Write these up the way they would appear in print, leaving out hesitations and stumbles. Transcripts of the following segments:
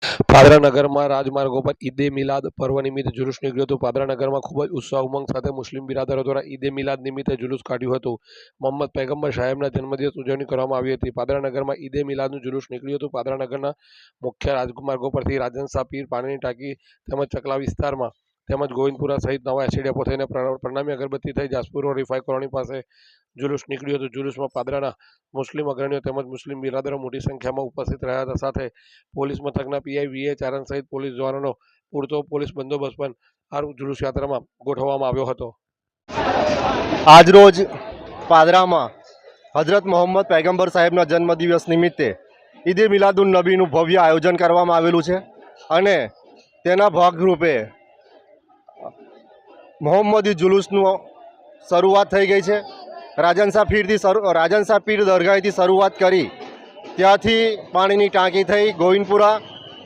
પાદરા નગરમાં રાજમાર્ગો પર ઈદે મિલાદ પર્વ નિમિત્તે જુલુસ નીકળ્યું હતું। પાદરા નગરમાં ખૂબ જ ઉત્સાહ ઉમંગ સાથે મુસ્લિમ બિરાદરો દ્વારા ઈદે મિલાદ નિમિત્તે જુલુસ કાઢ્યું હતું। મોહમ્મદ પૈગંબર સાહેબના જન્મદિવસ ઉજવણી કરવામાં આવી હતી। પાદરા નગરમાં ઈદે મિલાદનું જુલુસ નીકળ્યું હતું। પાદરા નગરના મુખ્ય રાજમાર્ગો પરથી રાજનશાહ પીર, પાણીની ટાંકી તેમજ ચકલા વિસ્તારમાં તેમજ ગોવિંદપુરા સહિત નવા એસટી ડેપો થઈને પ્રણામી અગરબત્તી થઈ જાસપુર રોડ રિફાઈ કોલોની પાસે જુલુસ નીકળ્યું હતું। જુલુસમાં પાદરાના મુસ્લિમ અગ્રણીઓ તેમજ મુસ્લિમ બિરાદરો મોટી સંખ્યામાં ઉપસ્થિત રહ્યા હતા। સાથે પોલીસ મથકના પીઆઈ વીએ ચારણ સહિત પોલીસ જવાનોનો પૂરતો પોલીસ બંદોબસ્ત પણ આ જુલુસ યાત્રામાં ગોઠવવામાં આવ્યો હતો। આજરોજ પાદરામાં હજરત મોહમ્મદ પૈગંબર સાહેબના જન્મદિવસ નિમિત્તે ઈદે મિલાદુન નબીનું ભવ્ય આયોજન કરવામાં આવેલું છે અને તેના ભાગરૂપે મોહમ્મદી જુલુસનું શરૂઆત થઈ ગઈ છે। રાજનશાહ પીર દરગાહથી શરૂઆત કરી ત્યાંથી પાણીની ટાંકી થઈ ગોવિંદપુરા,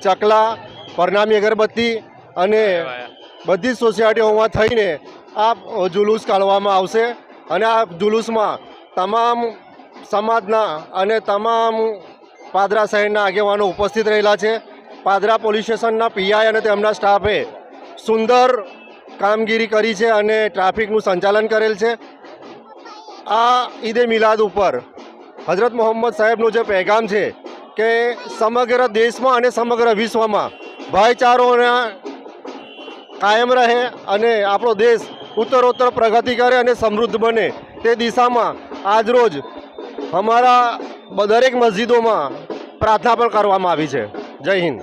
ચકલા, પરનામી અગરબત્તી અને બધી સોસાયટીઓમાં થઈને આ જુલુસ કાઢવામાં આવશે અને આ જુલુસમાં તમામ સમાજના અને તમામ પાદરા શહેરના આગેવાનો ઉપસ્થિત રહેલા છે। પાદરા પોલીસ સ્ટેશનના પીઆઈ અને તેમના સ્ટાફે સુંદર કામગીરી કરી છે અને ટ્રાફિકનું સંચાલન કરેલ છે। આ ઈદે મિલાદ ઉપર હજરત મોહમ્મદ સાહેબનો જે પેગામ છે કે સમગ્ર દેશમાં અને સમગ્ર વિશ્વમાં ભાઈચારોના કાયમ રહે અને આપણો દેશ ઉત્તરોત્તર પ્રગતિ કરે અને સમૃદ્ધ બને તે દિશામાં આજરોજ અમારા દરેક મસ્જિદોમાં પ્રાર્થના પણ કરવામાં આવી છે। જય હિન્દ।